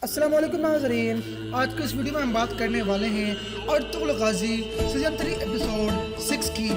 अस्सलाम वालेकुम नाज़रीन, आज के इस वीडियो में हम बात करने वाले हैं अर्तुगरुल गाज़ी सीजन 3 एपिसोड 6 की।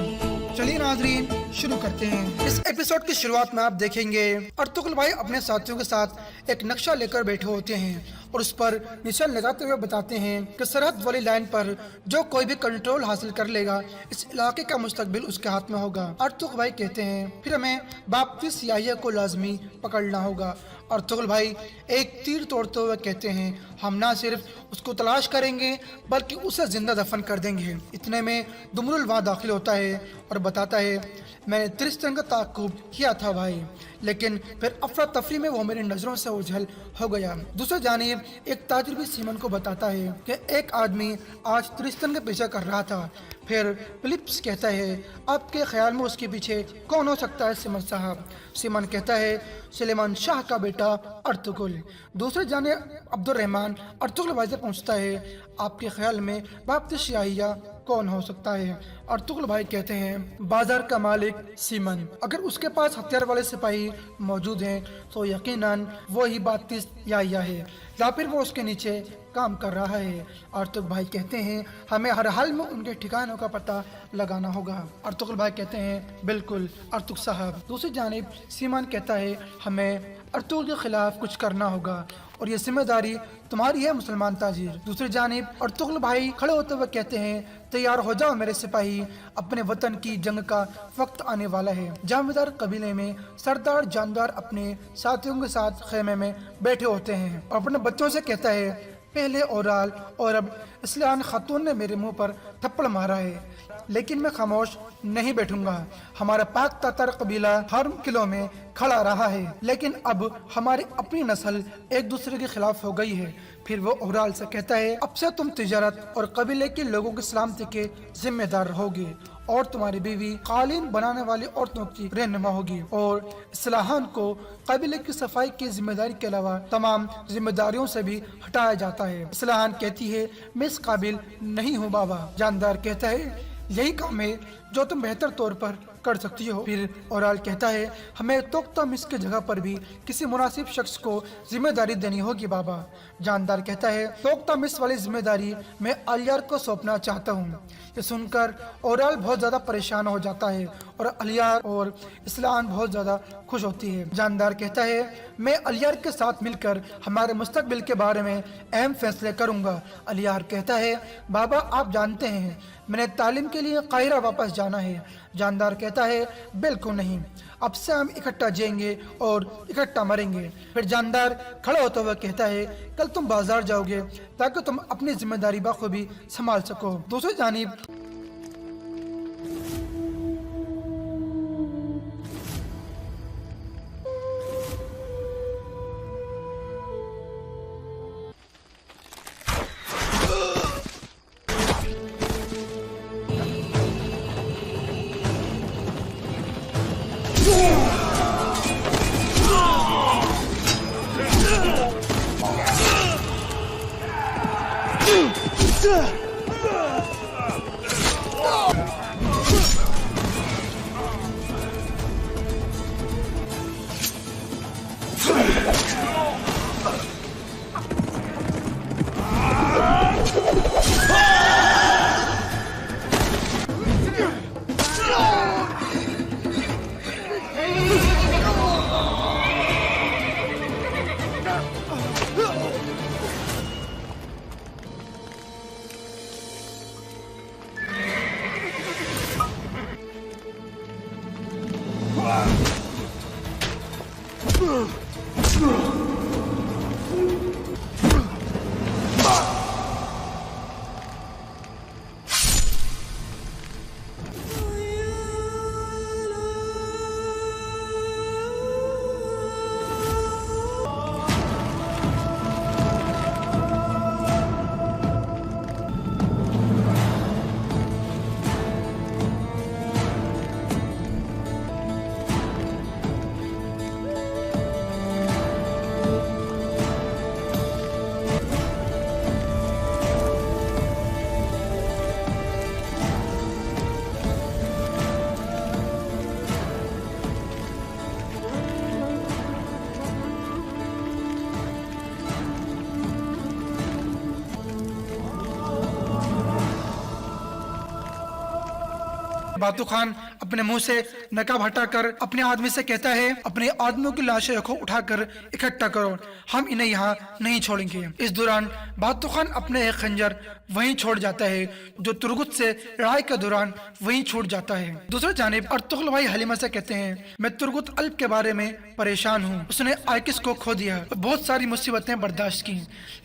चलिए नाज़रीन शुरू करते हैं। इस एपिसोड की शुरुआत में आप देखेंगे अर्तुगरुल भाई अपने साथियों के साथ एक नक्शा लेकर बैठे होते हैं और उस पर निशान लगाते हुए बताते हैं कि सरहद वाली लाइन पर जो कोई भी कंट्रोल हासिल कर लेगा इस इलाके का मुस्तकबिल उसके हाथ में होगा। अर्तुगरुल भाई कहते हैं फिर हमें वापस याहिया को लाजमी पकड़ना होगा। अर्तुगरुल भाई एक तीर तोड़ते हुए कहते हैं हम ना सिर्फ उसको तलाश करेंगे बल्कि उसे जिंदा दफन कर देंगे। इतने में दुमरुल वहाँ दाखिल होता है और बताता है मैंने त्रिस्तन का ताक़ुब किया था भाई, लेकिन फिर अफरा तफरी में वो मेरी नज़रों से ओझल हो गया। दूसरी जानिब एक ताजिर भी सीमन को बताता है कि एक आदमी आज त्रिस्तन का पीछा कर रहा था। फिर फिलिप्स कहता है आपके ख्याल में उसके पीछे कौन हो सकता है सीमन साहब? सीमन कहता है सुलेमान शाह का बेटा अर्तुगरुल। दूसरे जाने अब्दुर्रहमान अर्तुगरुल भाई से पूछता है आपके ख्याल में वापस याहिया कौन हो सकता है? अर्तुगरुल भाई कहते हैं बाजार का मालिक सीमन। अगर उसके पास हथियार वाले सिपाही मौजूद हैं तो यकीनन वो ही 32 याहिया है या फिर वो उसके नीचे काम कर रहा है। अर्तुगरुल भाई कहते हैं हमें हर हाल में उनके ठिकानों का पता लगाना होगा। अर्तुगरुल भाई कहते हैं बिल्कुल अर्तुग साहब। दूसरी जानिब सीमन कहता है हमें अर्तुगरुल के खिलाफ कुछ करना होगा और ये जिम्मेदारी तुम्हारी है मुसलमान ताजिर। दूसरी जानिब अर्तुगरुल भाई खड़े होते हुए कहते हैं तैयार हो जाओ मेरे सिपाही, अपने वतन की जंग का वक्त आने वाला है। जामदार कबीले में सरदार जानदार अपने साथियों के साथ खेमे में बैठे होते हैं और अपने बच्चों से कहता है पहले ओराल और अब इस्लान खातून ने मेरे मुंह पर थप्पड़ मारा है, लेकिन मैं खामोश नहीं बैठूंगा। हमारा पाक तातर कबीला हर किलो में खड़ा रहा है, लेकिन अब हमारी अपनी नस्ल एक दूसरे के खिलाफ हो गई है। फिर वो ओराल से कहता है अब से तुम तिजारत और कबीले के लोगों की सलामती के जिम्मेदार रहोगे और तुम्हारी बीवी कालीन बनाने वाली औरतों की रहनुमा होगी और इस्लाहान को कबीले की सफाई की जिम्मेदारी के अलावा तमाम जिम्मेदारियों से भी हटाया जाता है। इस्लाहान कहती है मैं इस काबिल नहीं हूँ बाबा। जानदार कहता है यही काम है जो तुम बेहतर तौर पर कर सकती हो। फिर ओराल कहता है हमें तोख्तामिस की जगह पर भी किसी मुनासिब शख्स को जिम्मेदारी देनी होगी बाबा। जानदार कहता है तोख्तामिस वाली जिम्मेदारी मैं अलियार को सौंपना चाहता हूँ। ये सुनकर ओराल बहुत ज्यादा परेशान हो जाता है और अलियार और इस्लान बहुत ज्यादा खुश होती है। जानदार कहता है मैं अलियार के साथ मिलकर हमारे मुस्तकबिल के बारे में अहम फैसले करूंगा। अलियार कहता है बाबा आप जानते हैं मैंने तालीम के लिए काहिरा वापस जाना है। जानदार कहता है बिल्कुल नहीं, अब से हम इकट्ठा जिएंगे और इकट्ठा मरेंगे। फिर जानदार खड़ा होता हुआ कहता है कल तुम बाजार जाओगे ताकि तुम अपनी जिम्मेदारी बखूबी संभाल सको। दूसरी जानिब बातू खान अपने मुंह से नकाब हटाकर अपने आदमी से कहता है, अपने आदमियों की लाशें को उठाकर इकट्ठा करो, हम इन्हें यहाँ नहीं छोड़ेंगे। इस दौरान बातू खान अपने एक खंजर वहीं छोड़ जाता है जो तुर्गुत से लड़ाई के दौरान वहीं छूट जाता है। दूसरी जानिब अर्तुगरुल भाई हलीमा से कहते हैं, मैं तुर्गुत अल्प के बारे में परेशान हूँ। उसने आयकिस को खो दिया, बहुत सारी मुसीबतें बर्दाश्त की,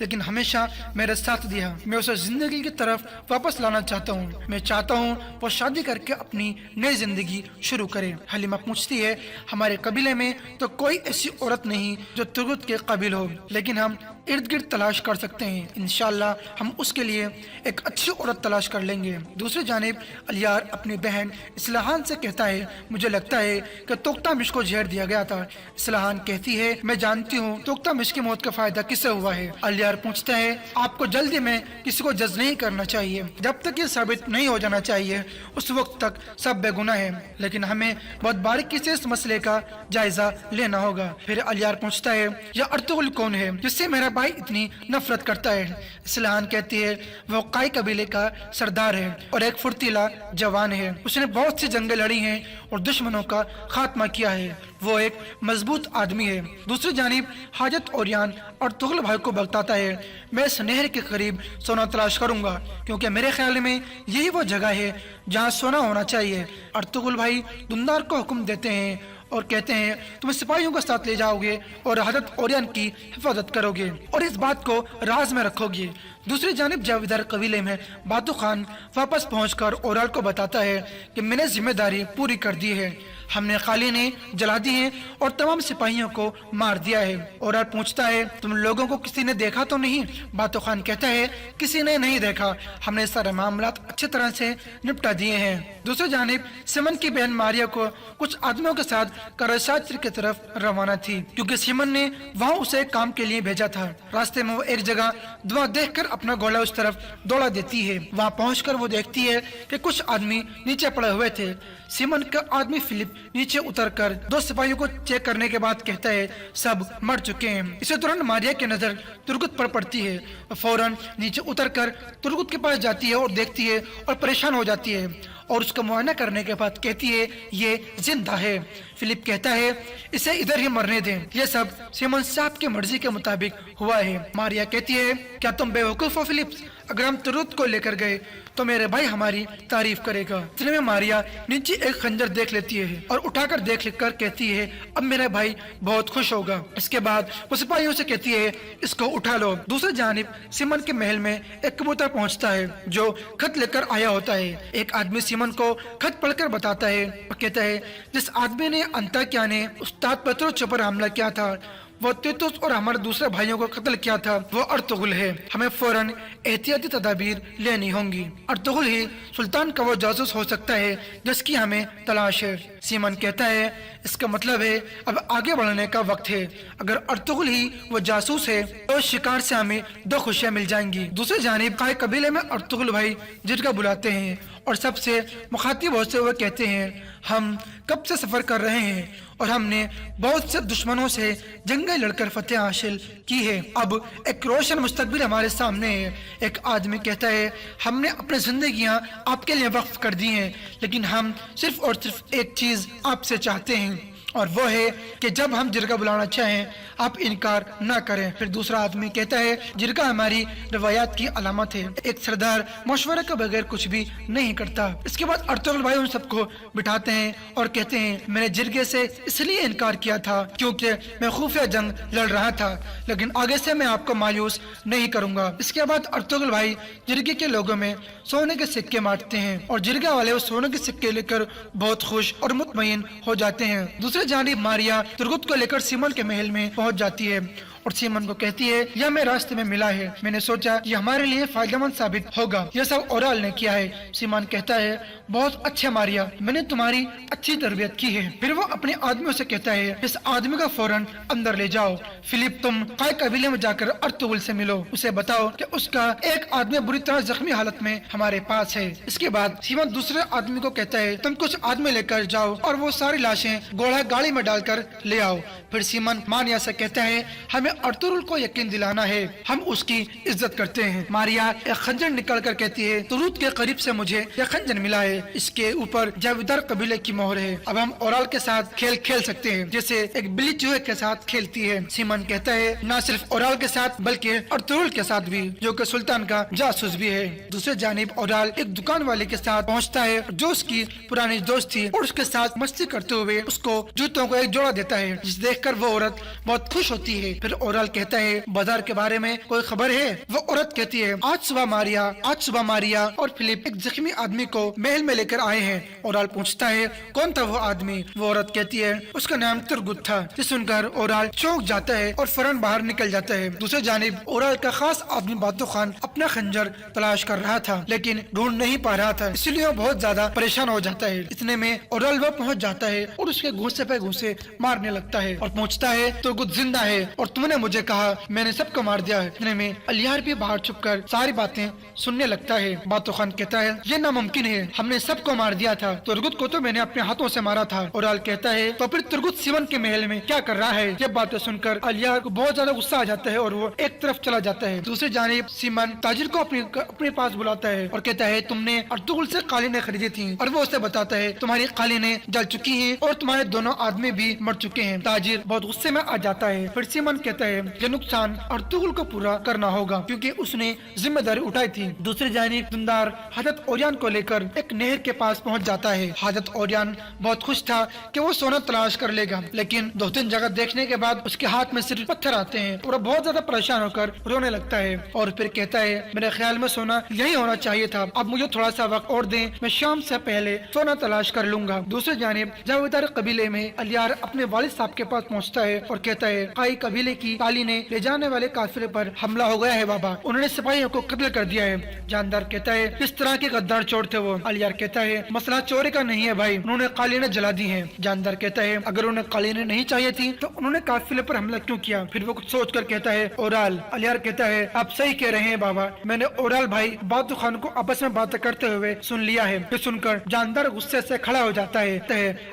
लेकिन हमेशा मेरे साथ दिया। मैं उसे जिंदगी की तरफ वापस लाना चाहता हूँ। मैं चाहता हूँ वो शादी करके अपनी नई जिंदगी शुरू करे। हलीमा पूछती है, हमारे कबीले में तो कोई ऐसी औरत नहीं जो तुर्गुत के काबिल हो, लेकिन हम इर्द गिर्द तलाश कर सकते हैं। इंशाल्लाह हम उसके लिए एक अच्छी औरत तलाश कर लेंगे। दूसरी जानिब अलियार अपनी बहन इस्लाहान से कहता है, मुझे लगता है कि तोक्तामिश को जहर दिया गया था। इस्लाहान कहती है, मैं जानती हूँ तोक्तामिश की मौत का फायदा किससे हुआ है। अलियार पूछता है, आपको जल्दी में किसी को जज नहीं करना चाहिए, जब तक ये साबित नहीं हो जाना चाहिए उस वक्त तक सब बेगुनाह है, लेकिन हमें बहुत बारीकी से इस मसले का जायजा लेना होगा। फिर अलियार पूछता है, यह अर्तुगरुल कौन है जिससे मेरा भाई इतनी नफरत करता है। इस्लाहान कहती है, वो काई कबीले का सरदार है और एक फुर्तीला जवान है। उसने बहुत सी जंगें लड़ी हैं और दुश्मनों का खात्मा किया है। वो एक मजबूत आदमी है। दूसरी जानिब हाजत ओरियान और तुगल भाई को बताता है, मैं इस नहर के करीब सोना तलाश करूंगा, क्योंकि मेरे ख्याल में यही वो जगह है जहाँ सोना होना चाहिए। अर्तुगरुल भाई दुंदार को हुक्म देते हैं और कहते हैं, तुम सिपाहियों को साथ ले जाओगे और हजरत ओरियन की हिफाजत करोगे और इस बात को राज में रखोगे। दूसरी जानिब जाविदार कबीले में बातू खान वापस पहुंचकर ओराल को बताता है कि मैंने जिम्मेदारी पूरी कर दी है, हमने कालीनें जला दी हैं और तमाम सिपाहियों को मार दिया है। ओराल पूछता है, तुम लोगों को किसी ने देखा तो नहीं? बातू खान कहता है, किसी ने नहीं देखा, हमने सारे मामला अच्छी तरह से निपटा दिए हैं। दूसरी जानिब सिमन की बहन मारिया को कुछ आदमियों के साथ कराशात्र की तरफ रवाना थी, क्योंकि सिमन ने वहाँ उसे काम के लिए भेजा था। रास्ते में वो एक जगह धुआं देखकर अपना घोड़ा उस तरफ दौड़ा देती है। वहाँ पहुंचकर वो देखती है कि कुछ आदमी नीचे पड़े हुए थे। सिमन का आदमी फिलिप नीचे उतरकर दो सिपाहियों को चेक करने के बाद कहता है, सब मर चुके हैं। इसी दौरान मारिया की नजर तुर्गुत पर पड़ती है, फौरन नीचे उतरकर तुर्गुत के पास जाती है और देखती है और परेशान हो जाती है और उसका मुआयना करने के बाद कहती है, ये जिंदा है। फिलिप कहता है, इसे इधर ही मरने दें, ये सब सिमन साहब की मर्जी के मुताबिक हुआ है। मारिया कहती है, क्या तुम बेवकूफ हो फिलिप? अगर हम तुर्गुत को लेकर गए तो मेरे भाई हमारी तारीफ करेगा। इतने में मारिया नीचे एक खंजर देख लेती है और उठाकर देख कर कहती है, अब मेरा भाई बहुत खुश होगा। इसके बाद वो सिपाहियों से कहती है, इसको उठा लो। दूसरी जानिब सिमन के महल में एक कबूतर पहुंचता है जो खत लेकर आया होता है। एक आदमी सिमन को खत पढ़कर बताता है और कहता है, जिस आदमी ने अंताक्या ने उस्ताद पत्रोच पर हमला किया था वो तीतुस और हमारे दूसरे भाइयों को कत्ल किया था वो अर्तुगरुल है। हमें फौरन एहतियाती तदाबीर लेनी होंगी। अर्तुगरुल ही सुल्तान का वो जासूस हो सकता है जिसकी हमें तलाश है। सीमन कहता है इसका मतलब है अब आगे बढ़ने का वक्त है। अगर अर्तुगरुल ही वो जासूस है तो शिकार से हमें दो खुशियां मिल जाएंगी। दूसरी जानिब काई कबीले में अर्तुगरुल भाई जिरगा बुलाते हैं और सबसे मुखातिब होते हुए कहते हैं हम कब से सफर कर रहे हैं और हमने बहुत से दुश्मनों से जंगें लड़कर फतेह हासिल की है। अब एक रोशन मुस्तकबिल हमारे सामने है। एक आदमी कहता है हमने अपनी जिंदगियां आपके लिए वक्फ कर दी हैं, लेकिन हम सिर्फ और सिर्फ एक चीज आपसे चाहते हैं और वो है कि जब हम जिरगा बुलाना चाहें आप इनकार ना करें। फिर दूसरा आदमी कहता है जिरगा हमारी रवायात की अलामत है। एक सरदार मशवरे के बगैर कुछ भी नहीं करता। इसके बाद अर्तुगरुल भाई उन सबको बिठाते हैं और कहते हैं मैंने जिरगे से इसलिए इनकार किया था क्योंकि मैं खुफिया जंग लड़ रहा था, लेकिन आगे से मैं आपको मायूस नहीं करूंगा। इसके बाद अर्तुगरुल भाई जिरगे के लोगों में सोने के सिक्के मारते हैं और जिरगा वाले उस सोने के सिक्के लेकर बहुत खुश और मुतमईन हो जाते हैं। दूसरे जानिब मारिया तुर्गुत को लेकर सीमन के महल में पहुंच जाती है और सीमन को कहती है यह मैं रास्ते में मिला है, मैंने सोचा ये हमारे लिए फायदेमंद साबित होगा। यह सब ओराल ने किया है। सीमन कहता है बहुत अच्छा मारिया, मैंने तुम्हारी अच्छी तरबियत की है। फिर वो अपने आदमियों से कहता है इस आदमी को फौरन अंदर ले जाओ। फिलिप तुम काय कबीले में जाकर अर्तुगरुल से मिलो, उसे बताओ कि उसका एक आदमी बुरी तरह जख्मी हालत में हमारे पास है। इसके बाद सीमन दूसरे आदमी को कहता है तुम कुछ आदमी लेकर जाओ और वो सारी लाशें घोड़ा गाड़ी में डालकर ले आओ। फिर सीमन मारिया से कहता है हमें अर्तुगरुल को यकीन दिलाना है, हम उसकी इज्जत करते हैं। मारिया एक खंजर निकाल कर कहती है तुरूत के करीब से मुझे यह खंजर मिला है, इसके ऊपर जाविदार कबीले की मोहर है। अब हम ओराल के साथ खेल खेल सकते हैं जैसे एक बिल्ली चूहे के साथ खेलती है। सीमन कहता है न सिर्फ ओराल के साथ बल्कि अर्तुगरुल के साथ भी, जो कि सुल्तान का जासूस भी है। दूसरे जानिब ओराल एक दुकान वाले के साथ पहुँचता है जो उसकी पुरानी दोस्त थी और उसके साथ मस्ती करते हुए उसको जूतों को एक जोड़ा देता है, जिसे देखकर वो औरत बहुत खुश होती है। फिर ओराल कहता है बाजार के बारे में कोई खबर है? वो औरत कहती है आज सुबह मारिया और फिलिप एक जख्मी आदमी को महल में लेकर आए हैं। ओराल पूछता है कौन था वो आदमी? वो औरत कहती है उसका नाम तुर्गुत था। ये सुनकर ओराल चौंक जाता है और फौरन बाहर निकल जाता है। दूसरे जानिब ओराल का खास आदमी बातो खान अपना खंजर तलाश कर रहा था लेकिन ढूंढ नहीं पा रहा था, इसलिए वो बहुत ज्यादा परेशान हो जाता है। इतने में ओराल वो पहुंच जाता है और उसके घूंसे पे घूंसे मारने लगता है और पूछता है तुर्गुत जिंदा है और तुमने मुझे कहा मैंने सबको मार दिया है। इतने में अलियार भी बाहर छुपकर सारी बातें सुनने लगता है। बातो खान कहता है ये नामुमकिन है, हमने सबको मार दिया था, तुर्गुत को तो मैंने अपने हाथों से मारा था। ओराल कहता है तो फिर तुर्गुत सीमन के महल में क्या कर रहा है? ये बातें सुनकर अलियार को बहुत ज्यादा गुस्सा आ जाता है और वो एक तरफ चला जाता है। दूसरी जानिब सीमन ताजिर को अपने पास बुलाता है और कहता है तुमने अर्तुगरुल से कालीनें खरीदी थी और वो उसे बताता है तुम्हारी कालीनें जल चुकी है और तुम्हारे दोनों आदमी भी मर चुके हैं। ताजिर बहुत गुस्से में आ जाता है। फिर सीमन कहता है ये नुकसान अर्तुगरुल को पूरा करना होगा क्योंकि उसने जिम्मेदारी उठाई थी। दूसरी जानिब दुंदार हाजत ओरियान को लेकर एक नहर के पास पहुंच जाता है। हाजत ओरियान बहुत खुश था कि वो सोना तलाश कर लेगा, लेकिन 2-3 जगह देखने के बाद उसके हाथ में सिर्फ पत्थर आते हैं और बहुत ज्यादा परेशान होकर रोने लगता है और फिर कहता है मेरे ख्याल में सोना यही होना चाहिए था, अब मुझे थोड़ा सा वक्त और दें, मैं शाम से पहले सोना तलाश कर लूंगा। दूसरी जानिब जावेदार कबीले में अलियार अपने वालिद साहब के पास पहुँचता है और कहता है काई कबीले की कालीनें ले जाने वाले काफिले पर हमला हो गया है बाबा, उन्होंने सिपाहियों को कत्ल कर दिया है। जानदार कहता है किस तरह के गद्दार चोर थे वो? अलियार कहता है मसला चोरी का नहीं है भाई, उन्होंने कालीनें जला दी हैं। जानदार कहता है अगर उन्हें कालीनें नहीं चाहिए थी तो उन्होंने काफिले पर हमला क्यों किया? फिर वो कुछ सोच कर कहता है ओराल। अलियार कहता है आप सही कह रहे हैं बाबा, मैंने ओराल भाई बातो खान को आपस में बातें करते हुए सुन लिया है। फिर सुनकर जानदार गुस्से से खड़ा हो जाता है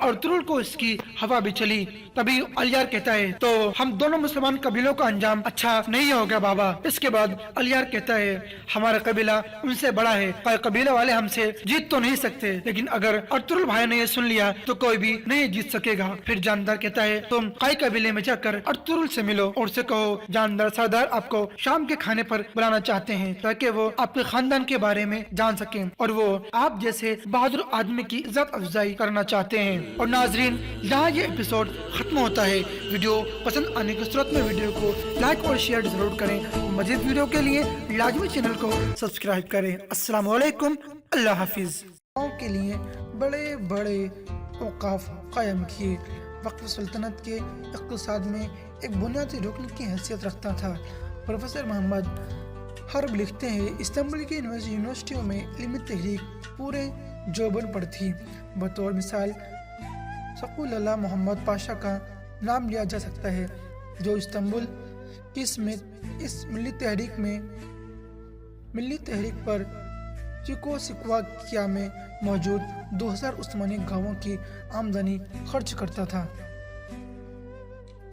और अर्तुगरुल को इसकी हवा भी चली। तभी अलियार कहता है तो हम दोनों मुसलमान कबीलों का अंजाम अच्छा नहीं होगा बाबा। इसके बाद अलियार कहता है हमारा कबीला उनसे बड़ा है, कबीले वाले हमसे जीत तो नहीं सकते, लेकिन अगर अर्तुगरुल भाई ने ये सुन लिया तो कोई भी नहीं जीत सकेगा। फिर जानदार कहता है तुम काई कबीले में जाकर अर्तुगरुल से मिलो और उसे कहो जानदार सरदार आपको शाम के खाने पर बुलाना चाहते हैं ताकि वो आपके खानदान के बारे में जान सके और वो आप जैसे बहादुर आदमी की इज्जत अफजाई करना चाहते हैं। और नाजरीन यहाँ ये एपिसोड खत्म होता है। वीडियो पसंद आने की सूरत में वीडियो को लाइक और शेयर जरूर करें। मजीद वीडियो के लिए लाजमी चैनल को सब्सक्राइब करें। अस्सलाम वालेकुम, अल्लाह हाफिज। के लिए बड़े बड़े औकाफ कायम किए, وقف سلطنت کے اقتصاد میں ایک بنیادی رکن کی حیثیت رکھتا تھا۔ پروفیسر محمد حرب لکھتے ہیں، استنبول کی یونیورسٹیوں میں علمی تحریک پورے جوبن پر تھی۔ بطور مثال سقول اللہ محمد پاشا کا نام لیا جا سکتا ہے، جو استنبول کی اس ملی تحریک پر چیکوسلواکیا میں موجود 2000 عثمانی گاؤں کی آمدنی خرچ کرتا تھا۔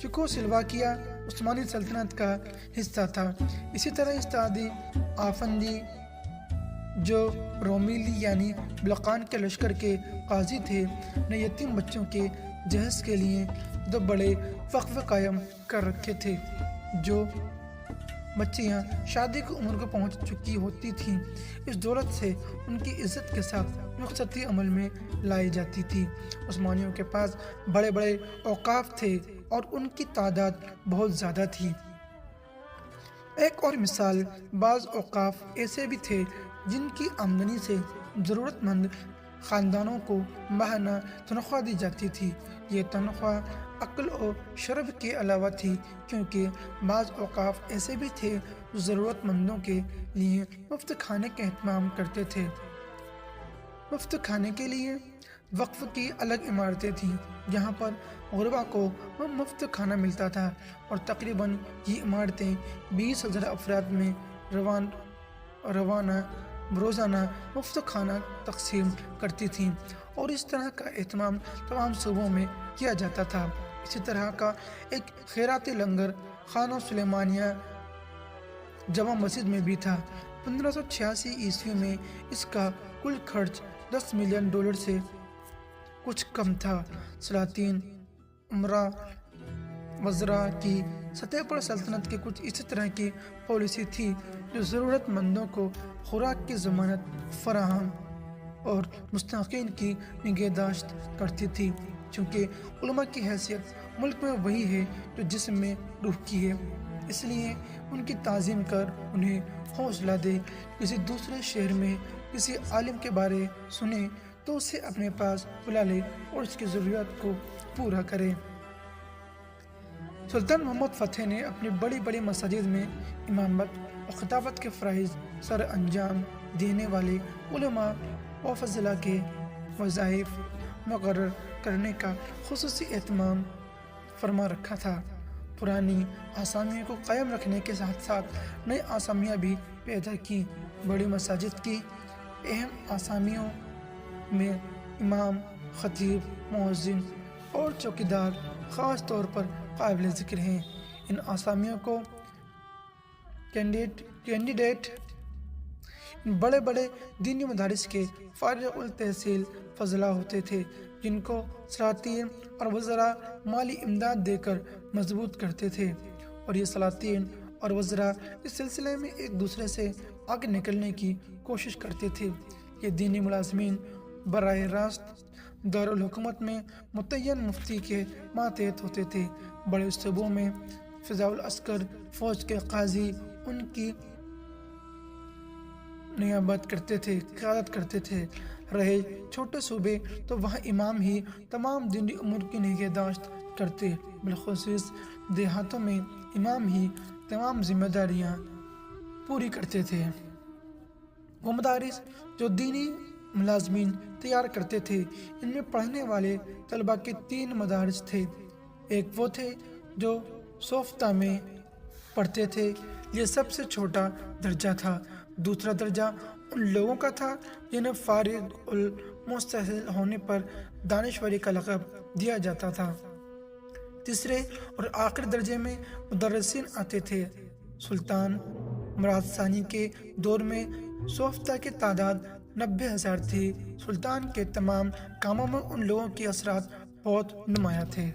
چیکوسلواکیا عثمانی سلطنت کا حصہ تھا۔ اسی طرح استادی آفندی جو رومیلی یعنی بلقان کے لشکر کے قاضی تھے، نے یتیم بچوں کے جہیز کے لیے 2 بڑے وقفے قائم کر رکھے تھے۔ جو بچیاں شادی کی عمر کو پہنچ چکی ہوتی تھیں، اس دولت سے ان کی عزت کے ساتھ رخصتی عمل میں لائی جاتی تھی۔ عثمانیوں کے پاس بڑے بڑے اوقاف تھے اور ان کی تعداد بہت زیادہ تھی۔ ایک اور مثال، بعض اوقاف ایسے بھی تھے جن کی آمدنی سے ضرورت مند خاندانوں کو ماہانہ تنخواہ دی جاتی تھی۔ یہ تنخواہ عقل و شرف کے علاوہ تھی، کیونکہ بعض اوقاف ایسے بھی تھے جو ضرورت مندوں کے لیے مفت کھانے کا اہتمام کرتے تھے۔ مفت کھانے کے لیے وقف کی الگ عمارتیں تھیں جہاں پر غربا کو مفت کھانا ملتا تھا، اور تقریباً یہ عمارتیں 20,000 افراد میں روزانہ مفت کھانا تقسیم کرتی تھیں، اور اس طرح کا اہتمام تمام صوبوں میں کیا جاتا تھا۔ اسی طرح کا ایک خیراتی لنگر خانہ سلیمانیہ جامع مسجد میں بھی تھا۔ 1586 عیسوی میں اس کا کل خرچ $10 ملین سے کچھ کم تھا۔ سلاطین، امراء، وزراء کی سطح پر سلطنت کی کچھ اسی طرح کی پالیسی تھی جو ضرورت مندوں کو خوراک کی ضمانت فراہم اور مستحقین کی نگہداشت کرتی تھی۔ چونکہ علماء کی حیثیت ملک میں وہی ہے جو جسم میں روح کی ہے، اس لیے ان کی تعظیم کر انہیں حوصلہ دے۔ کسی دوسرے شہر میں کسی عالم کے بارے سنے تو اسے اپنے پاس بلا لے اور اس کی ضروریات کو پورا کرے۔ سلطان محمد فتح نے اپنی بڑی بڑی مساجد میں امامت و خطابت کے فرائض سر انجام دینے والے علماء و فضلاء کے وظائف مقرر کرنے کا خصوصی اہتمام فرما رکھا تھا۔ پرانی آسامیوں کو قائم رکھنے کے ساتھ ساتھ نئی آسامیاں بھی پیدا کی۔ بڑی مساجد کی اہم آسامیوں میں امام، خطیب، مؤذن اور چوکیدار خاص طور پر قابل ذکر ہیں۔ ان آسامیوں کو کینڈیڈیٹ بڑے بڑے دینی مدارس کے فارغ التحصیل فضلاء ہوتے تھے، جن کو سلاطین اور وزراء مالی امداد دے کر مضبوط کرتے تھے، اور یہ سلاطین اور وزراء اس سلسلے میں ایک دوسرے سے آگے نکلنے کی کوشش کرتے تھے۔ یہ دینی ملازمین براہ راست دارالحکومت میں متعین مفتی کے ماتحت ہوتے تھے۔ بڑے صوبوں میں فضاء العسکر فوج کے قاضی ان کی نیابت کرتے تھے، قیادت کرتے تھے۔ رہے چھوٹے صوبے تو وہاں امام ہی تمام دینی امور کی نگہداشت کرتے، بالخصوص دیہاتوں میں امام ہی تمام ذمہ داریاں پوری کرتے تھے۔ وہ مدارس جو دینی ملازمین تیار کرتے تھے، ان میں پڑھنے والے طلباء کے 3 مدارس تھے۔ ایک وہ تھے جو صوفتہ میں پڑھتے تھے، یہ سب سے چھوٹا درجہ تھا۔ دوسرا درجہ ان لوگوں کا تھا جنہیں فارغ المستحصل ہونے پر دانشوری کا لقب دیا جاتا تھا۔ تیسرے اور آخری درجے میں مدرسین آتے تھے۔ سلطان مراد ثانی کے دور میں صوفتہ کی تعداد 90,000 تھی۔ سلطان کے تمام کاموں میں ان لوگوں کے اثرات بہت نمایاں تھے۔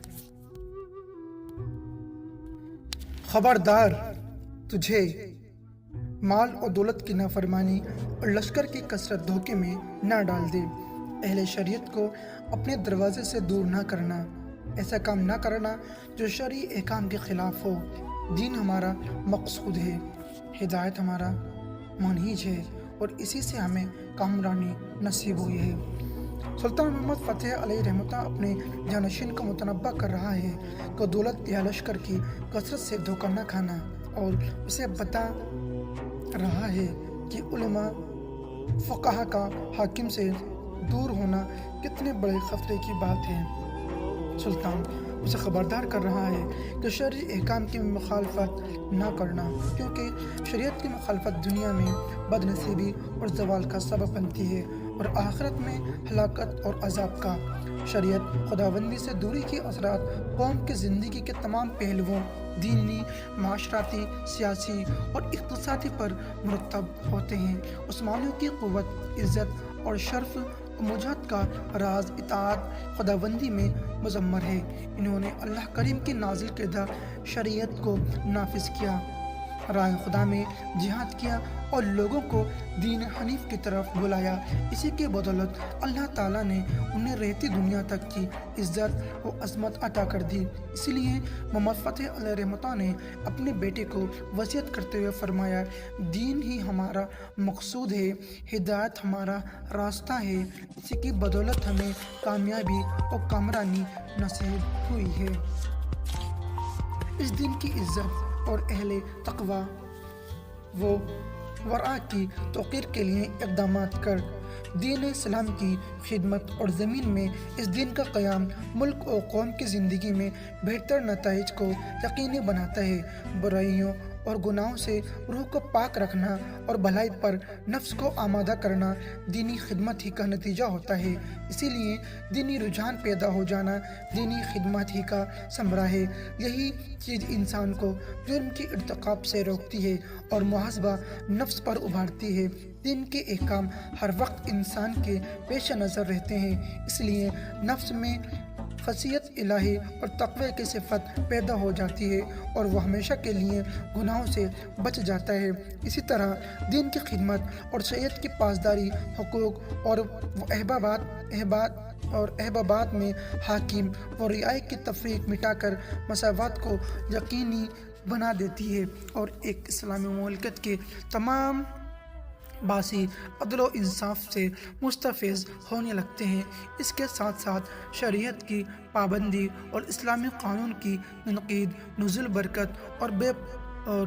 خبردار، تجھے مال اور دولت کی نافرمانی اور لشکر کی کثرت دھوکے میں نہ ڈال دے۔ اہل شریعت کو اپنے دروازے سے دور نہ کرنا، ایسا کام نہ کرنا جو شرعی احکام کے خلاف ہو۔ دین ہمارا مقصود ہے، ہدایت ہمارا منہج ہے، اور اسی سے ہمیں کامرانی نصیب ہوئی ہے۔ سلطان محمد فتح علیہ رحمۃ اپنے جانشین کو متنبہ کر رہا ہے کہ دولت یا لشکر کی کثرت سے دھوکہ نہ کھانا، اور اسے بتا رہا ہے کہ علماء فقہا کا حاکم سے دور ہونا کتنے بڑے خطرے کی بات ہے۔ سلطان اسے خبردار کر رہا ہے کہ شرعی احکام کی مخالفت نہ کرنا، کیونکہ شریعت کی مخالفت دنیا میں بد نصیبی اور زوال کا سبب بنتی ہے اور آخرت میں ہلاکت اور عذاب کا۔ شریعت خداوندی سے دوری کے اثرات قوم کی زندگی کے تمام پہلوؤں، دینی، معاشرتی، سیاسی اور اقتصادی پر مرتب ہوتے ہیں۔ عثمانیوں کی قوت، عزت اور شرف مجاہد کا راز اطاعت خداوندی میں مضمر ہے۔ انہوں نے اللہ کریم کی نازل کردہ شریعت کو نافذ کیا، راہ خدا میں جہاد کیا اور لوگوں کو دین حنیف کی طرف بلایا۔ اسی کے بدولت اللہ تعالیٰ نے انہیں رہتی دنیا تک کی عزت و عظمت عطا کر دی۔ اس لیے محمد فتح علیہ رحمۃ نے اپنے بیٹے کو وصیت کرتے ہوئے فرمایا، دین ہی ہمارا مقصود ہے، ہدایت ہمارا راستہ ہے، اسی کی بدولت ہمیں کامیابی اور کامرانی نصیب ہوئی ہے۔ اس دین کی عزت اور اہل تقوی و ورع کی توقیر کے لیے اقدامات کر دین اسلام کی خدمت اور زمین میں اس دین کا قیام ملک اور قوم کی زندگی میں بہتر نتائج کو یقینی بناتا ہے۔ برائیوں اور گناہوں سے روح کو پاک رکھنا اور بھلائی پر نفس کو آمادہ کرنا دینی خدمت ہی کا نتیجہ ہوتا ہے۔ اسی لیے دینی رجحان پیدا ہو جانا دینی خدمت ہی کا ثمرہ ہے۔ یہی چیز انسان کو جرم کی ارتکاب سے روکتی ہے اور محاسبہ نفس پر ابھارتی ہے۔ دین کے احکام ہر وقت انسان کے پیش نظر رہتے ہیں، اس لیے نفس میں خشیت الہی اور تقوی کی صفت پیدا ہو جاتی ہے اور وہ ہمیشہ کے لیے گناہوں سے بچ جاتا ہے۔ اسی طرح دین کی خدمت اور شریعت کی پاسداری حقوق اور احبابات میں حاکم و رعایا کی تفریق مٹا کر مساوات کو یقینی بنا دیتی ہے اور ایک اسلامی مملکت کے تمام باسی عدل و انصاف سے مستفیض ہونے لگتے ہیں۔ اس کے ساتھ ساتھ شریعت کی پابندی اور اسلامی قانون کی تنقید نزول برکت اور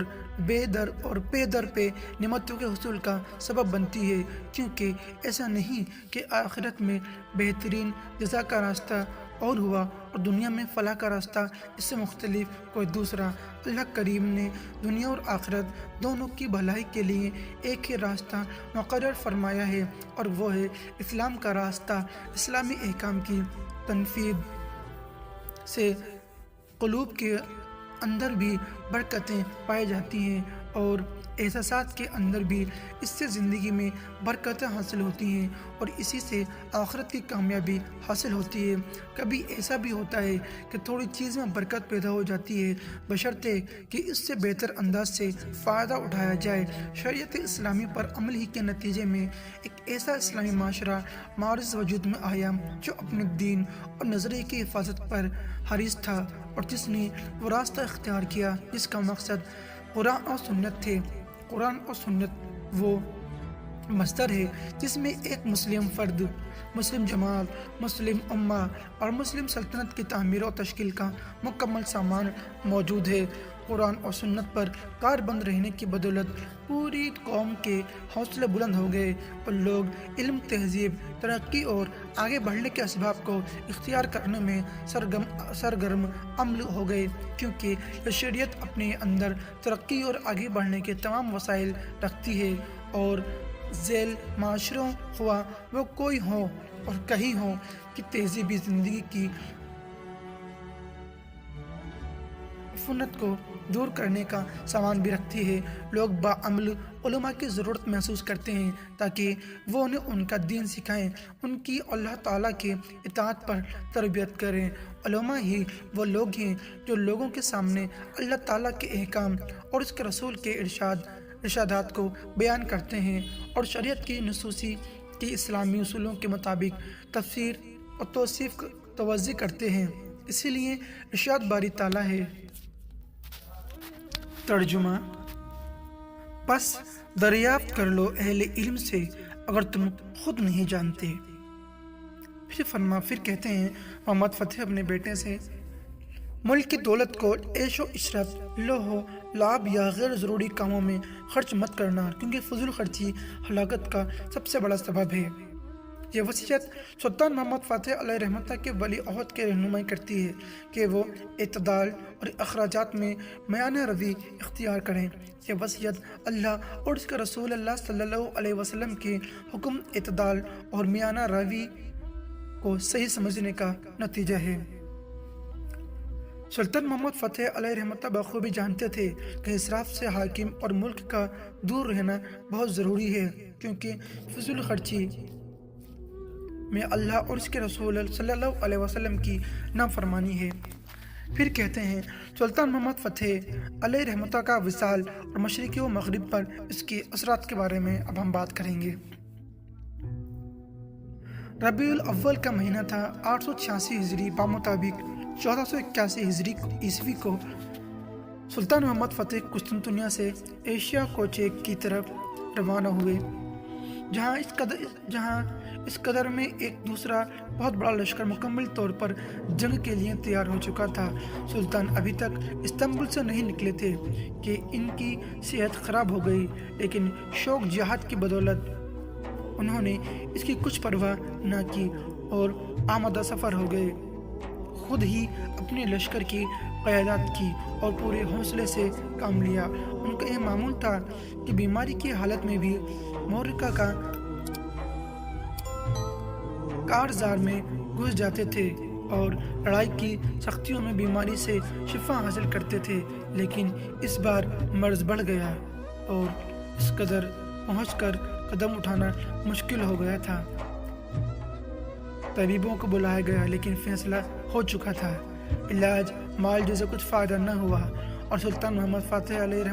بے در پہ نعمتوں کے حصول کا سبب بنتی ہے، کیونکہ ایسا نہیں کہ آخرت میں بہترین جزا کا راستہ اور ہوا اور دنیا میں فلاح کا راستہ اس سے مختلف کوئی دوسرا۔ اللہ کریم نے دنیا اور آخرت دونوں کی بھلائی کے لیے ایک ہی راستہ مقرر فرمایا ہے اور وہ ہے اسلام کا راستہ۔ اسلامی احکام کی تنفیذ سے قلوب کے اندر بھی برکتیں پائی جاتی ہیں اور احساسات کے اندر بھی، اس سے زندگی میں برکتیں حاصل ہوتی ہیں اور اسی سے آخرت کی کامیابی حاصل ہوتی ہے۔ کبھی ایسا بھی ہوتا ہے کہ تھوڑی چیز میں برکت پیدا ہو جاتی ہے، بشرطے کہ اس سے بہتر انداز سے فائدہ اٹھایا جائے۔ شریعت اسلامی پر عمل ہی کے نتیجے میں ایک ایسا اسلامی معاشرہ معرض وجود میں آیا جو اپنے دین اور نظریے کی حفاظت پر حریص تھا اور جس نے وہ راستہ اختیار کیا جس کا مقصد قرآن اور سنت تھے۔ قرآن اور سنت وہ مصدر ہے جس میں ایک مسلم فرد، مسلم جماعت، مسلم امہ اور مسلم سلطنت کی تعمیر و تشکیل کا مکمل سامان موجود ہے۔ قرآن اور سنت پر کاربند رہنے کی بدولت پوری قوم کے حوصلے بلند ہو گئے اور لوگ علم، تہذیب، ترقی اور آگے بڑھنے کے اسباب کو اختیار کرنے میں سرگرم عمل ہو گئے، کیونکہ یہ شریعت اپنے اندر ترقی اور آگے بڑھنے کے تمام وسائل رکھتی ہے اور ذیل معاشروں خواہ وہ کوئی ہو اور کہیں ہو کہ تہذیبی زندگی کی فنت کو دور کرنے کا سامان بھی رکھتی ہے۔ لوگ باعمل علماء کی ضرورت محسوس کرتے ہیں تاکہ وہ انہیں ان کا دین سکھائیں، ان کی اللہ تعالیٰ کے اطاعت پر تربیت کریں۔ علماء ہی وہ لوگ ہیں جو لوگوں کے سامنے اللہ تعالیٰ کے احکام اور اس کے رسول کے ارشادات کو بیان کرتے ہیں اور شریعت کی نصوص کی اسلامی اصولوں کے مطابق تفسیر اور توضیح کرتے ہیں۔ اسی لیے ارشاد باری تعالیٰ ہے۔ ترجمہ: پس دریافت کر لو اہل علم سے اگر تم خود نہیں جانتے۔ پھر کہتے ہیں محمد فتح اپنے بیٹے سے ملک کی دولت کو عیش و عشرت، لوہ و لعب یا غیر ضروری کاموں میں خرچ مت کرنا، کیونکہ فضول خرچی ہلاکت کا سب سے بڑا سبب ہے۔ یہ وصیت سلطان محمد فتح علیہ رحمتہ کے ولی عہد کی رہنمائی کرتی ہے کہ وہ اعتدال اور اخراجات میں میانہ روی اختیار کریں۔ یہ وصیت اللہ اور اس کے رسول اللہ صلی اللہ علیہ وسلم کے حکم اعتدال اور میانہ روی کو صحیح سمجھنے کا نتیجہ ہے۔ سلطان محمد فتح علیہ رحمتہ بخوبی جانتے تھے کہ اسراف سے حاکم اور ملک کا دور رہنا بہت ضروری ہے، کیونکہ فضول خرچی میں اللہ اور اس کے رسول صلی اللہ علیہ وسلم کی نافرمانی ہے۔ پھر کہتے ہیں سلطان محمد فتح علیہ رحمتہ کا وصال اور مشرق و مغرب پر اس کے اثرات کے بارے میں اب ہم بات کریں گے۔ ربیع الاول کا مہینہ تھا 886 ہجری بمطابق 1481 ہجری عیسوی کو سلطان محمد فتح قسطنطنیہ سے ایشیا کوچے کی طرف روانہ ہوئے، جہاں اس قدر میں ایک دوسرا بہت بڑا لشکر مکمل طور پر جنگ کے لیے تیار ہو چکا تھا۔ سلطان ابھی تک استنبول سے نہیں نکلے تھے کہ ان کی صحت خراب ہو گئی، لیکن شوق جہاد کی بدولت انہوں نے اس کی کچھ پرواہ نہ کی اور آمادہ سفر ہو گئے۔ خود ہی اپنے لشکر کی قیادت کی اور پورے حوصلے سے کام لیا۔ ان کا یہ معمول تھا کہ بیماری کی حالت میں بھی معرکہ کا کارزار میں گھس جاتے تھے اور لڑائی کی سختیوں میں بیماری سے شفا حاصل کرتے تھے، لیکن اس بار مرض بڑھ گیا اور اس قدر پہنچ کر قدم اٹھانا مشکل ہو گیا تھا۔ طبیبوں کو بلایا گیا، لیکن فیصلہ ہو چکا تھا۔ علاج معالجے سے کچھ فائدہ نہ ہوا اور سلطان محمد فتح علیہ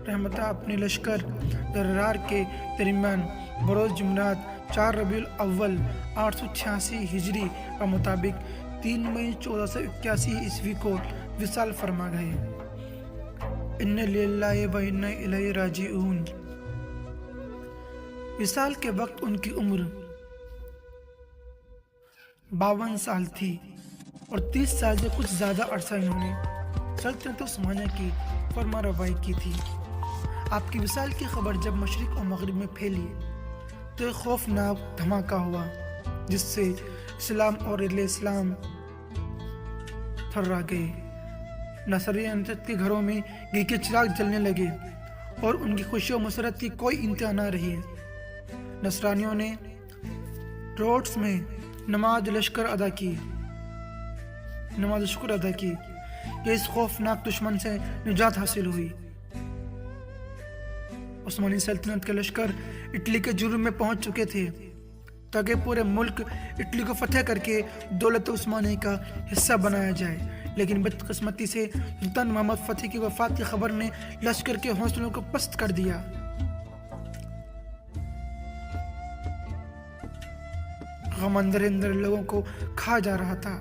رحمتہ اپنے لشکر درار کے درمیان بروز جمعرات 4 ربیع الاول 886 ہجری کا مطابق 3 مئی 1481 عیسوی کو وصال فرما گئے۔ اِنَّ لِلَّهِ وَإِنَّا إِلَيْهِ رَاجِعُونَ۔ وصال کے وقت ان کی عمر 52 سال تھی اور 30 سال سے کچھ زیادہ عرصہ انہوں نے سلطنت عثمانیہ کی فرما روائی کی تھی۔ آپ کی وصال کی خبر جب مشرق اور مغرب میں پھیلی تو ایک خوفناک دھماکہ ہوا، جس سے اسلام اور اہل اسلام تھرا گئے۔ نصرانیت کے گھروں میں گھی کے چراغ جلنے لگے اور ان کی خوشی و مسرت کی کوئی انتہا نہ رہی۔ نصرانیوں نے روڈس میں نماز شکر ادا کی کہ اس خوفناک دشمن سے نجات حاصل ہوئی۔ عثمانی سلطنت کے لشکر اٹلی کے جنوب میں پہنچ چکے تھے تاکہ پورے ملک اٹلی کو فتح کر کے دولت عثمانی کا حصہ بنایا جائے، لیکن بدقسمتی سے سلطان محمد فتح کی وفات کی خبر نے لشکر کے حوصلوں کو پست کر دیا۔ غم اندر لوگوں کو کھا جا رہا تھا،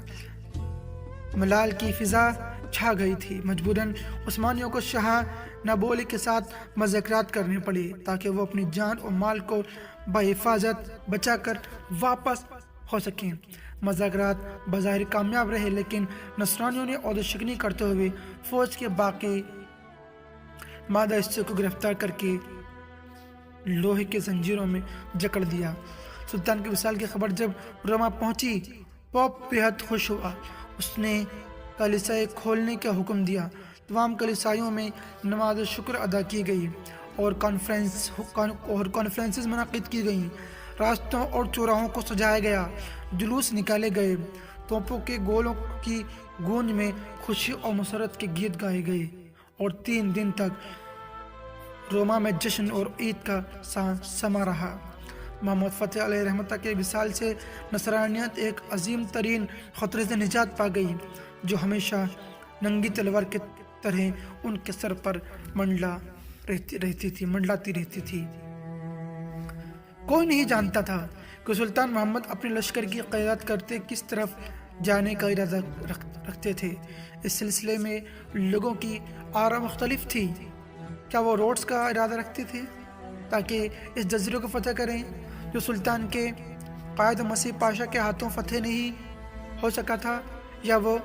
ملال کی فضا چھا گئی تھی۔ مجبوراً عثمانیوں کو شاہ نابولی کے ساتھ مذاکرات کرنے پڑے تاکہ وہ اپنی جان اور مال کو بحفاظت بچا کر واپس ہو سکیں۔ مذاکرات بظاہر کامیاب رہے، لیکن نصرانیوں نے عہدہ شکنی کرتے ہوئے فوج کے باقی مادہ حصے کو گرفتار کر کے لوہے کے زنجیروں میں جکڑ دیا۔ سلطان کی وصال کی خبر جب روما پہنچی، پوپ بےحد خوش ہوا۔ اس نے کلیسائیں کھولنے کا حکم دیا۔ تمام کلیسائیوں میں نماز شکر ادا کی گئی اور کانفرنسز منعقد کی گئیں۔ راستوں اور چوراہوں کو سجایا گیا، جلوس نکالے گئے، توپوں کے گولوں کی گونج میں خوشی اور مسرت کے گیت گائے گئے اور 3 دن تک روما میں جشن اور عید کا سما رہا۔ محمد فتح علیہ رحمتہ کے وصال سے نصرانیت ایک عظیم ترین خطرے سے نجات پا گئی، جو ہمیشہ ننگی تلوار کی طرح ان کے سر پر منڈلاتی رہتی تھی۔ کوئی نہیں جانتا تھا کہ سلطان محمد اپنے لشکر کی قیادت کرتے کس طرف جانے کا ارادہ رکھتے تھے۔ اس سلسلے میں لوگوں کی آرا مختلف تھی۔ کیا وہ روڈس کا ارادہ رکھتے تھے تاکہ اس جزیرے کو فتح کریں جو سلطان کے कायद मसीह पाशा के हाथों फतेह नहीं हो सका था, या वो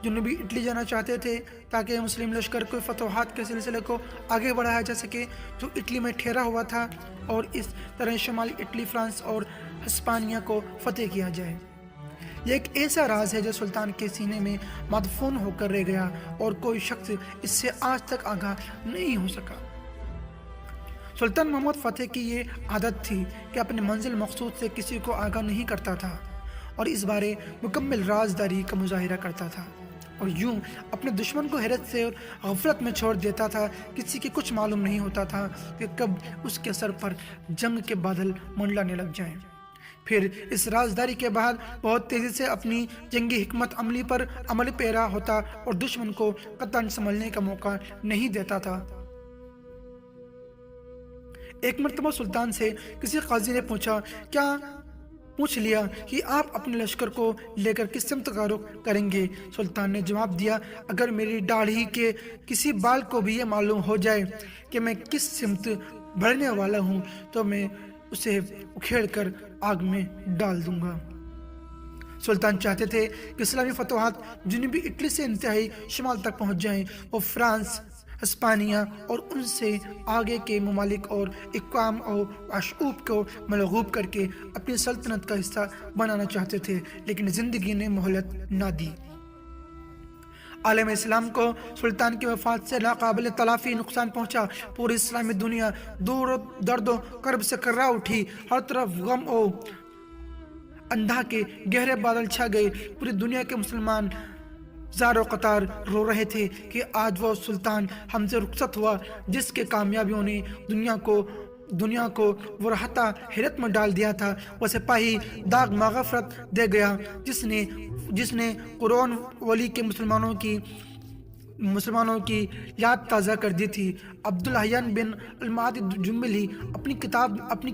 जनूबी इटली जाना चाहते थे ताकि मुस्लिम लश्कर को फतवाहत के सिलसिले को आगे बढ़ाया जा सके जो इटली में ठहरा हुआ था, और इस तरह शुमाली इटली, फ्रांस और हिस्पानिया को फतेह किया जाए। ये एक ऐसा राज है जो सुल्तान के सीने में मदफून होकर रह गया और कोई शख्स इससे आज तक आगाह नहीं हो सका। सुल्तान मोहम्मद फतेह की ये आदत थी कि अपने मंजिल मकसूद से किसी को आगाह नहीं करता था और इस बारे मुकम्मल राजदारी का मुजाहिरा करता था, और यूं अपने दुश्मन को हैरत से और गफलत में छोड़ देता था। किसी के कुछ मालूम नहीं होता था कि कब उसके सर पर जंग के बादल मंडलाने लग जाएं। फिर इस राजदारी के बाद बहुत तेजी से अपनी जंगी हिकमत अमली पर अमल पैरा होता और दुश्मन को कतन संभलने का मौका नहीं देता था। एक मर्तबा सुल्तान से किसी काजी ने पूछ लिया कि आप अपने लश्कर को लेकर किस सिमत का रुख करेंगे। सुल्तान ने जवाब दिया, अगर मेरी दाढ़ी के किसी बाल को भी ये मालूम हो जाए कि मैं किस सिमत बढ़ने वाला हूँ तो मैं उसे उखेड़ कर आग में डाल दूंगा। सुल्तान चाहते थे कि इस्लामी फतवाहत जनूबी इटली से इंतहाई शुमाल तक पहुँच जाएं और फ्रांस, हिस्पानिया और उनसे आगे के ममालिक और इक़वाम और अशूब को मलगूब करके अपनी सल्तनत का हिस्सा बनाना चाहते थे, लेकिन ज़िंदगी ने मोहलत ना दी। आलम इस्लाम को सुल्तान की वफात से नाकाबिल तलाफी नुकसान पहुंचा। पूरी इस्लामी दुनिया दूर दर्दो कर्ब से कर्रा उठी। हर तरफ गम और अंधा के गहरे बादल छा गए। पूरी दुनिया के मुसलमान ज़ारो कतार रो रहे थे कि आज वो सुल्तान हमसे रुखसत हुआ जिसके कामयाबियों ने दुनिया को वो रहता हैरत में डाल दिया था। वो सिपाही दाग मग़फ़रत दे गया जिसने कुरान वली के मुसलमानों की याद ताज़ा कर दी थी। अब्दुल हय्यान बिन अल-मादी जुम्बली अपनी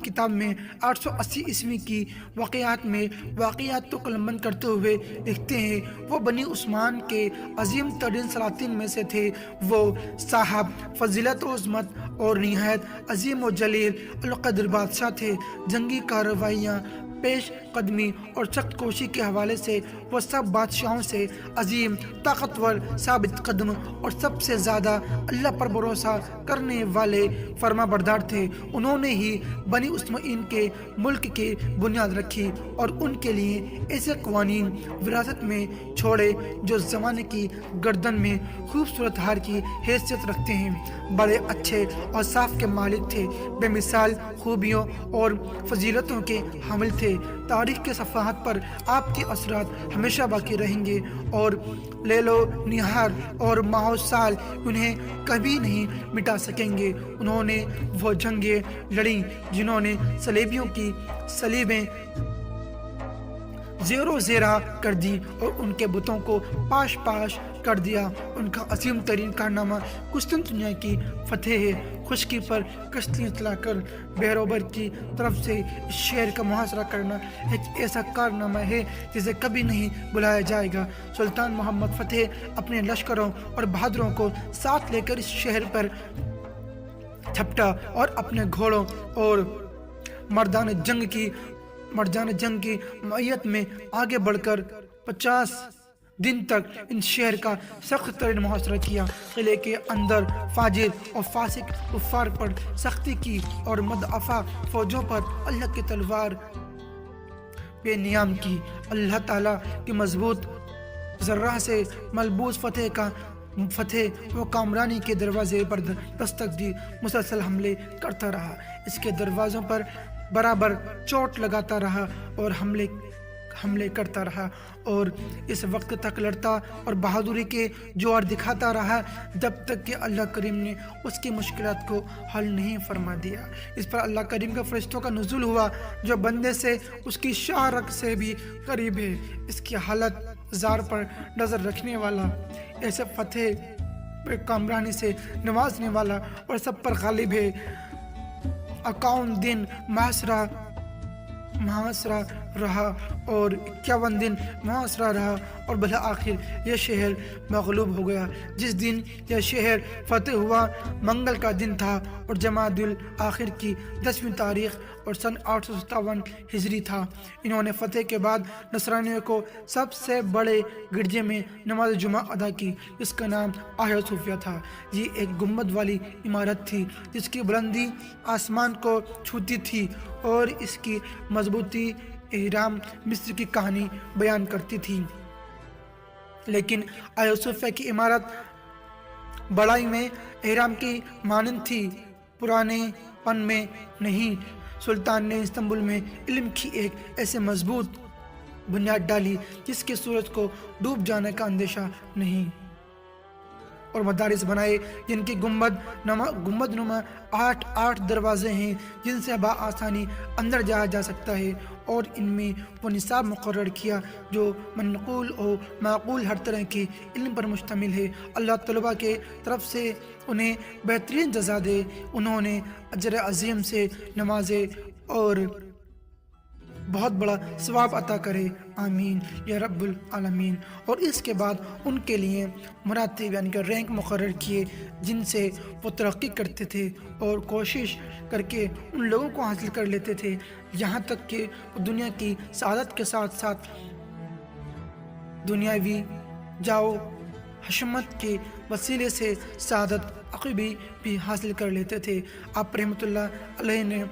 किताब में 880 ईस्वी की वाक़ियात को कलमबंद करते हुए लिखते हैं, वो बनी उस्मान के अजीम तरीन सलातीन में से थे। वो साहब फजीलत व उज़्मत और निहायत अजीम व जलील अल-क़द्र बादशाह थे। जंगी कार्रवाइयाँ, पेश कदमी और सख्त कोशी के हवाले से वह सब बादशाहों से अजीम, ताकतवर, साबित कदम और सबसे ज़्यादा अल्लाह पर भरोसा करने वाले फरमा बरदार थे। उन्होंने ही बनी उस्माइन के मुल्क की बुनियाद रखी और उनके लिए ऐसे कवानीन विरासत में छोड़े जो ज़माने की गर्दन में खूबसूरत हार की हैसियत रखते हैं। बड़े अच्छे और साफ के मालिक थे, बेमिसाल खूबियों और फजीलतों के हामिल थे। तारीख के सफ़हात पर आपके असरात हमेशा बाकी रहेंगे और लेलो निहार और माहो साल उन्हें कभी नहीं मिटा सकेंगे। उन्होंने वो जंगें लड़ी जिन्होंने सलेबियों की सलीबें ज़ेरो ज़ेरा कर दी और उनके बुतों को पाश पाश कर दिया। उनका अजीम तरीन कारनामा कुस्तुनतुनिया की फतेह है। खुशकी पर कश्तियाँ चलाकर बहरोबर की तरफ से इस शहर का मुहासरा करना एक ऐसा कारनामा है जिसे कभी नहीं बुलाया जाएगा। सुल्तान मोहम्मद फतेह अपने लश्करों और बहादुरों को साथ लेकर इस शहर पर झपटा और अपने घोड़ों और मर्दान जंग की मैयत में आगे बढ़कर 50 दिन तक इन शहर का सख्त तरीन मुहासरा किया। किले के अंदर फाजिर और फासिक कुफ्फार पर सख्ती की और मदअफा फौजों पर अल्लाह की तलवार बेनियाम की। अल्लाह ताला की मजबूत जर्रा से मलबूस फतेह व कामरानी के दरवाजे पर दस्तक दी। मुसलसल हमले करता रहा, इसके दरवाज़ों पर बराबर चोट लगाता रहा और हमले करता रहा और इस वक्त तक लड़ता और बहादुरी के जोर दिखाता रहा जब तक कि अल्लाह करीम ने उसकी मुश्किलात को हल नहीं फरमा दिया। इस पर अल्लाह करीम का फरिश्तों का नुज़ूल हुआ जो बंदे से उसकी शारक से भी करीब है। इसकी हालत ज़ार पर नज़र रखने वाला, ऐसे फतेह कामरानी से नवाजने वाला और सब पर गालिब है। अकाउन दिन मुहासरा رہا اور 51 دن محاصرہ رہا اور بالآخر یہ شہر مغلوب ہو گیا۔ جس دن یہ شہر فتح ہوا منگل کا دن تھا اور جمادی الآخر کی 10ویں تاریخ اور سن 857 ہجری تھا۔ انہوں نے فتح کے بعد نصرانیوں کو سب سے بڑے گرجے میں نماز جمعہ ادا کی جس کا نام آیا صوفیہ تھا۔ یہ ایک گنبد والی عمارت تھی جس کی بلندی آسمان کو چھوتی تھی اور اس کی مضبوطی اہرام مصر کی کہانی بیان کرتی تھی۔ لیکن آیا صوفیہ کی عمارت بڑائی میں اہرام کی مانند تھی، پرانے پن میں نہیں۔ سلطان نے استنبول میں علم کی ایک ایسے مضبوط بنیاد ڈالی جس کے سورج کو ڈوب جانے کا اندیشہ نہیں، اور مدارس بنائے جن کی گنبد نما 8 دروازے ہیں جن سے بآسانی اندر جایا جا سکتا ہے، اور ان میں وہ نصاب مقرر کیا جو منقول و معقول ہر طرح کے علم پر مشتمل ہے۔ اللہ طلباء کے طرف سے انہیں بہترین جزا دے، انہوں نے اجر عظیم سے نوازے اور بہت بڑا ثواب عطا کرے، آمین یا رب العالمین۔ اور اس کے بعد ان کے لیے مراتب یعنی کہ رینک مقرر کیے جن سے وہ ترقی کرتے تھے اور کوشش کر کے ان لوگوں کو حاصل کر لیتے تھے، یہاں تک کہ دنیا کی سعادت کے ساتھ ساتھ دنیاوی جاؤ حشمت کے وسیلے سے سعادت عقبی بھی حاصل کر لیتے تھے۔ آپ رحمۃ اللہ علیہ نے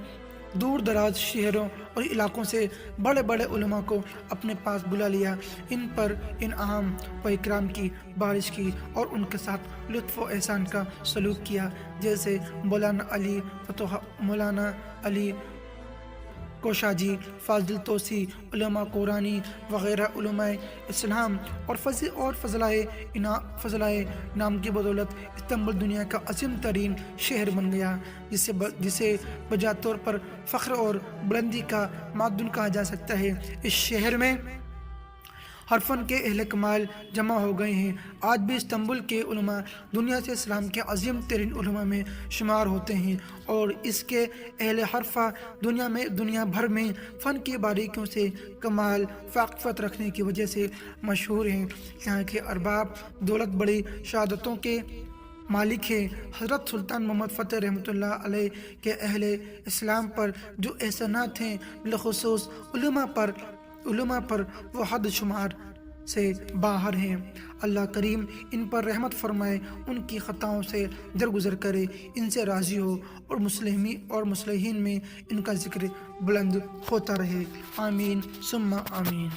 دور دراز شہروں اور علاقوں سے بڑے بڑے علماء کو اپنے پاس بلا لیا، ان پر انعام و اکرام کی بارش کی اور ان کے ساتھ لطف و احسان کا سلوک کیا، جیسے مولانا علی کوشاجی، فاضل توسی، علماء قرآنی وغیرہ علماء اسلام اور فضلائے نام کی بدولت استنبول دنیا کا عظیم ترین شہر بن گیا، جسے بجا طور پر فخر اور بلندی کا معدن کہا جا سکتا ہے۔ اس شہر میں ہر فن کے اہل کمال جمع ہو گئے ہیں۔ آج بھی استنبول کے علماء دنیا سے اسلام کے عظیم ترین علماء میں شمار ہوتے ہیں، اور اس کے اہل حرفہ دنیا بھر میں فن کی باریکیوں سے کمال واقفیت رکھنے کی وجہ سے مشہور ہیں۔ یہاں کے ارباب دولت بڑی شہادتوں کے مالک ہیں۔ حضرت سلطان محمد فتح رحمۃ اللہ علیہ کے اہل اسلام پر جو احسانات ہیں، بالخصوص علماء پر وہ حد شمار سے باہر ہیں۔ اللہ کریم ان پر رحمت فرمائے، ان کی خطاؤں سے درگزر کرے، ان سے راضی ہو اور مصلحین میں ان کا ذکر بلند ہوتا رہے، آمین ثم آمین۔